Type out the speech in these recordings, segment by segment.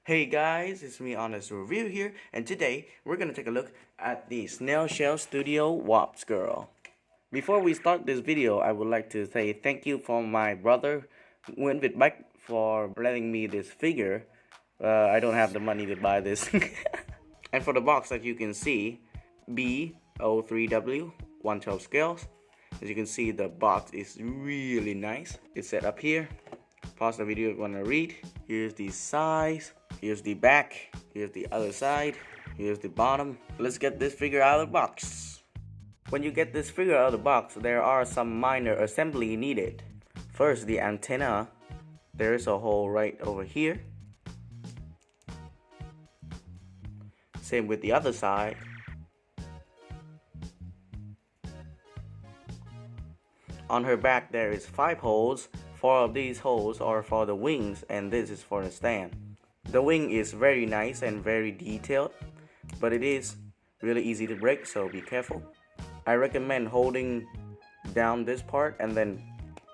Hey guys, it's me Honest Review here, and today we're gonna take a look at the Snail Shell Studio Wasp Girl. Before we start this video, I would like to say thank you for my brother Nguyễn Việt Bách for letting me this figure. I don't have the money to buy this. And for the box, as you can see, BEE-03W 112 scales. As you can see, the box is really nice. It's set up here. Pause the video if you want to read. Here's the size. Here's the back. Here's the other side. Here's the bottom. Let's get this figure out of the box. When you get this figure out of the box, there are some minor assembly needed. First, the antenna. There's a hole right over here. Same with the other side. On her back there is 5 holes. 4 of these holes are for the wings and this is for the stand. The wing is very nice and very detailed, but it is really easy to break, so be careful. I recommend holding down this part and then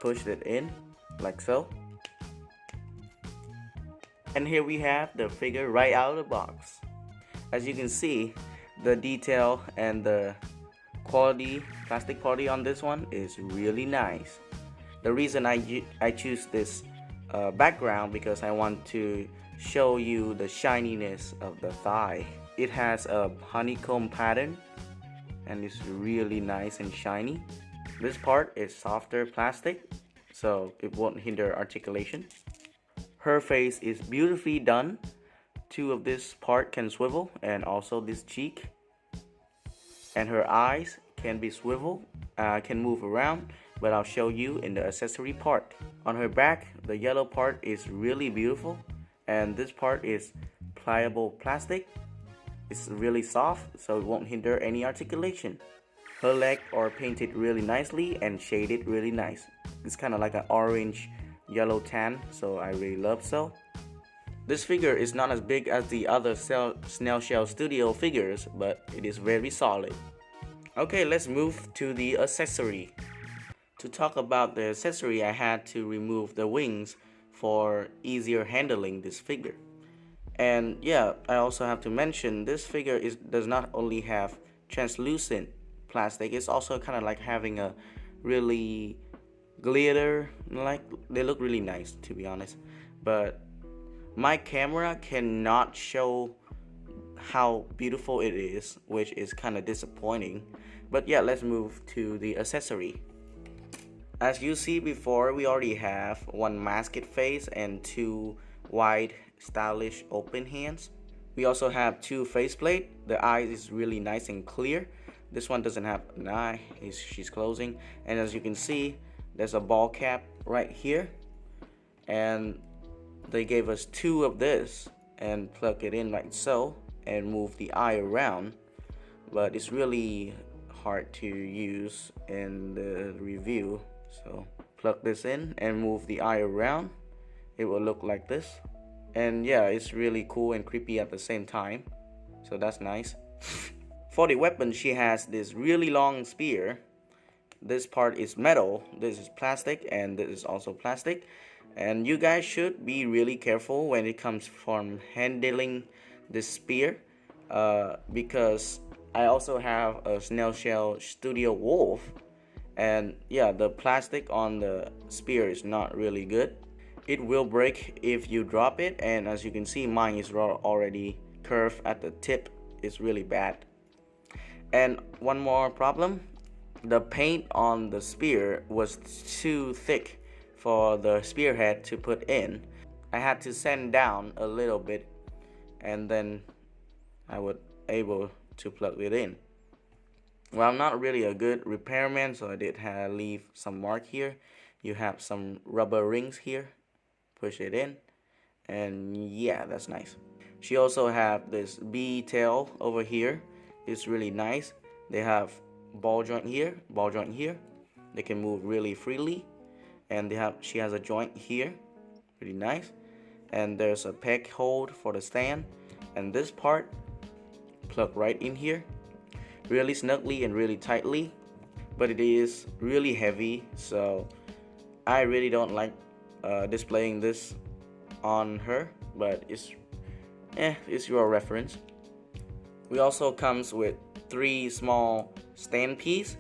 push it in like so. And here we have the figure right out of the box. As you can see, the detail and the plastic quality on this one is really nice. The reason I choose this background because I want to show you the shininess of the thigh. It has a honeycomb pattern and it's really nice and shiny. This part is softer plastic, so it won't hinder articulation. Her face is beautifully done. 2 of this part can swivel and also this cheek. And her eyes can be swivel, can move around, but I'll show you in the accessory part. On her back, the yellow part is really beautiful, and this part is pliable plastic. It's really soft, so it won't hinder any articulation. Her legs are painted really nicely and shaded really nice. It's kind of like an orange yellow tan, so I really love so. This figure is not as big as the other Snail Shell Studio figures, but it is very solid. Okay, let's move to the accessory. To talk about the accessory, I had to remove the wings for easier handling this figure. And yeah, I also have to mention this figure does not only have translucent plastic, it's also kind of like having a really glitter, like they look really nice to be honest. But my camera cannot show how beautiful it is, which is kind of disappointing. But yeah, let's move to the accessory. As you see before, we already have 1 masked face and 2 wide stylish open hands. We also have 2 faceplate. The eyes is really nice and clear. This one doesn't have an eye, she's closing. And as you can see, there's a ball cap right here. And they gave us 2 of this and plug it in like so and move the eye around, but it's really hard to use in the review. So plug this in and move the eye around, it will look like this. And yeah, it's really cool and creepy at the same time, so that's nice. For the weapon, she has this really long spear. This part is metal, this is plastic, and this is also plastic. And you guys should be really careful when it comes from handling this spear, because I also have a Snail Shell Studio Wolf, and yeah, the plastic on the spear is not really good. It will break if you drop it, and as you can see, mine is already curved at the tip. It's really bad. And one more problem, the paint on the spear was too thick for the spearhead to put in. I had to sand down a little bit and then I was able to plug it in. Well, I'm not really a good repairman, so I did leave some mark here. You have some rubber rings here. Push it in, and yeah, that's nice. She also have this bee tail over here. It's really nice. They have ball joint here, ball joint here. They can move really freely, and she has a joint here, really nice. And there's a peg hold for the stand, and this part plug right in here, really snugly and really tightly. But it is really heavy, so I really don't like displaying this on her, but it's It's your reference. We also comes with 3 small stand pieces,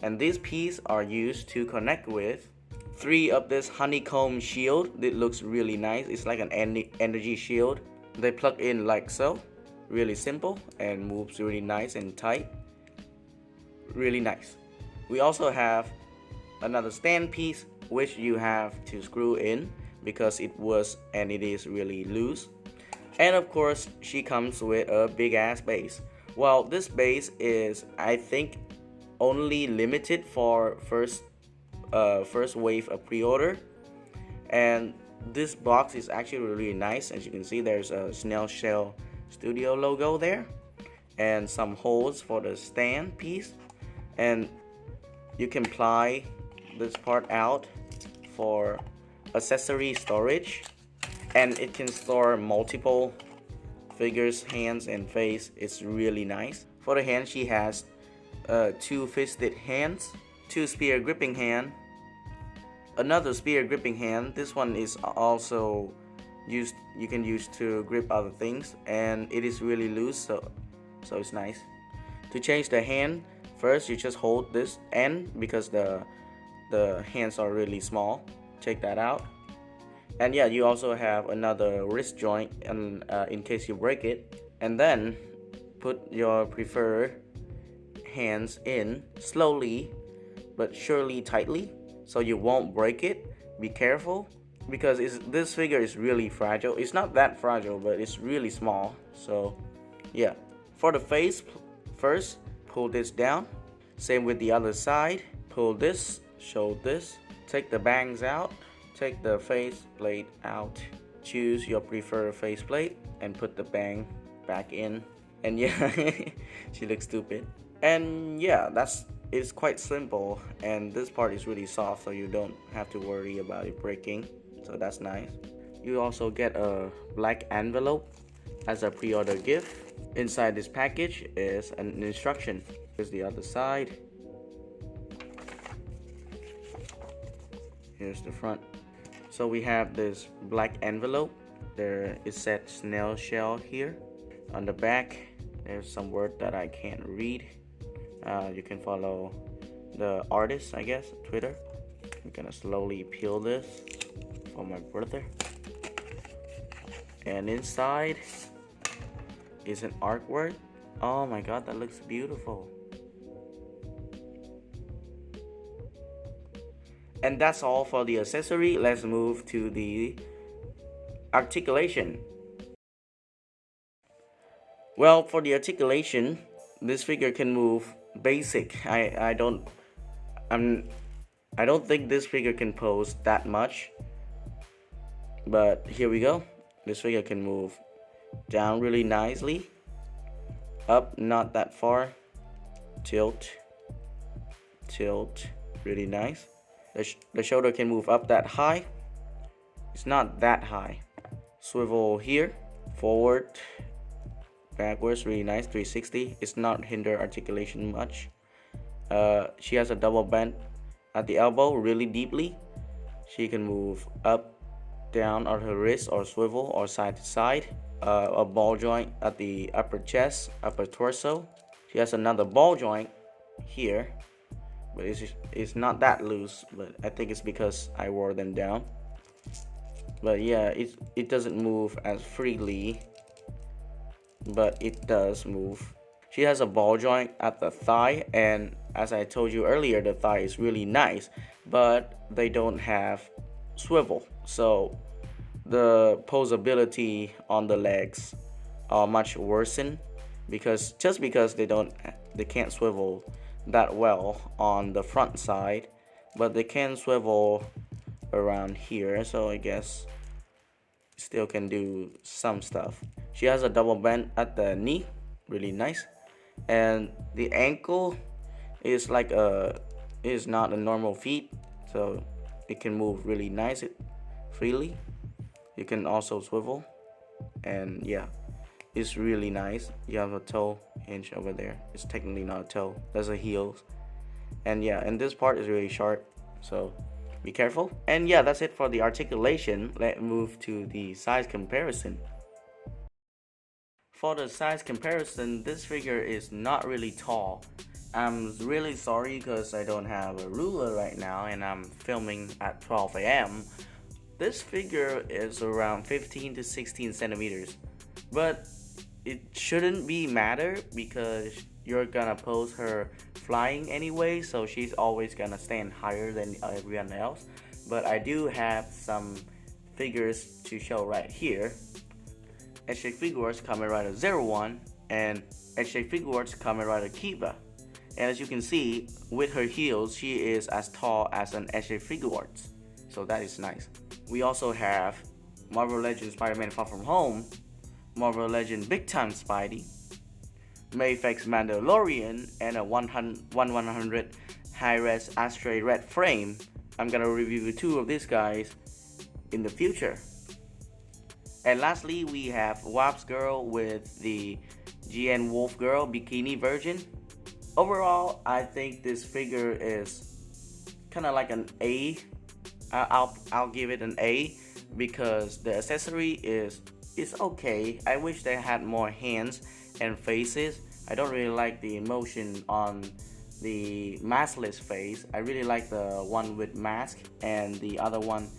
and these pieces are used to connect with 3 of this honeycomb shield. It looks really nice. It's like an energy shield. They plug in like so, really simple, and moves really nice and tight. Really nice. We also have another stand piece which you have to screw in because it is really loose. And of course she comes with a big ass base. Well, this base is, I think, only limited for first wave of pre-order, and this box is actually really nice. As you can see, there's a Snail Shell Studio logo there and some holes for the stand piece, and you can ply this part out for accessory storage, and it can store multiple figures, hands and face. It's really nice. For the hand, she has 2 fisted hands, 2 spear gripping hand, another spear gripping hand. This one is also used, you can use to grip other things, and it is really loose, so it's nice. To change the hand, first you just hold this end because the hands are really small. Check that out. And yeah, you also have another wrist joint in case you break it. And then put your preferred hands in slowly but surely, tightly, so you won't break it. Be careful because this figure is really fragile. It's not that fragile, but it's really small. So yeah, for the face, first pull this down. Same with the other side. Pull this, show this, take the bangs out, take the face plate out, choose your preferred face plate and put the bang back in. And yeah, she looks stupid. And yeah, it's quite simple, and this part is really soft, so you don't have to worry about it breaking, so that's nice. You also get a black envelope as a pre-order gift. Inside this package is an instruction. Here's the other side. Here's the front. So we have this black envelope. There is said Snail Shell here. On the back, there's some word that I can't read. You can follow the artist, I guess, Twitter. I'm gonna slowly peel this for my brother. And inside is an artwork. Oh my god, that looks beautiful. And that's all for the accessory. Let's move to the articulation. Well, for the articulation, this figure can move basic. I don't think this figure can pose that much, but here we go. This figure can move down really nicely, up not that far, tilt, really nice. The shoulder can move up that high. It's not that high. Swivel here, forward, backwards, really nice. 360. It's not hinder articulation much. She has a double bend at the elbow really deeply. She can move up, down on her wrist, or swivel, or side to side. A ball joint at the upper chest, upper torso. She has another ball joint here, but it's not that loose, but I think it's because I wore them down. But yeah, it doesn't move as freely, but it does move. She has a ball joint at the thigh, and as I told you earlier, the thigh is really nice, but they don't have swivel, so the poseability on the legs are much worsened because they can't swivel that well on the front side, but they can swivel around here, so I guess still can do some stuff. She has a double bend at the knee, really nice, and the ankle is not a normal feet, so it can move really nice freely. You can also swivel, and yeah, it's really nice. You have a toe hinge over there. It's technically not a toe, that's a heel. And yeah, and this part is really sharp, so be careful. And yeah, that's it for the articulation. Let's move to the size comparison. For the size comparison, this figure is not really tall. I'm really sorry because I don't have a ruler right now and I'm filming at 12 a.m. This figure is around 15 to 16 centimeters, but it shouldn't be matter because you're gonna pose her flying anyway, so she's always gonna stand higher than everyone else. But I do have some figures to show right here. H-Shape Figuarts Kamen Rider 01 and H-Shape Figuarts Kamen Rider Kiba. And as you can see, with her heels, she is as tall as an H-Shape Figuarts. So that is nice. We also have Marvel Legends Spider-Man Far From Home, Marvel Legend Big Time Spidey, Mayfix Mandalorian, and a 1/100 high-res Astray Red frame. I'm gonna review two of these guys in the future. And lastly, we have Wasp Girl with the GN Wolf Girl bikini version. Overall, I think this figure is kind of like an A. I'll give it an A because the accessory is okay. I wish they had more hands and faces. I don't really like the emotion on the maskless face. I really like the one with mask, and the other one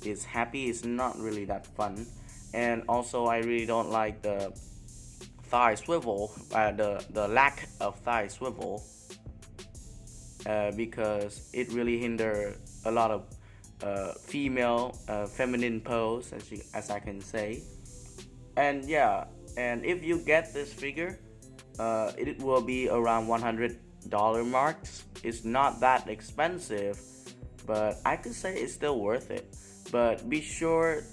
is happy. It's not really that fun. And also, I really don't like the thigh swivel, the lack of thigh swivel, because it really hinder a lot of female, feminine pose, as I can say. And yeah, and if you get this figure, it will be around $100 marks. It's not that expensive, but I could say it's still worth it. But be sure,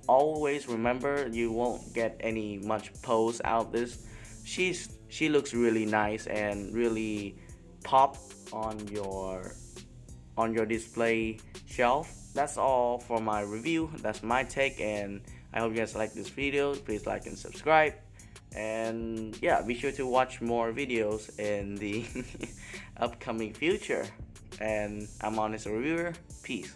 always remember, you won't get any much pose out this. She looks really nice and really pop on your display shelf. That's all for my review. That's my take, and I hope you guys like this video. Please like and subscribe, and yeah, be sure to watch more videos in the upcoming future. And I'm Honest Reviewer. Peace.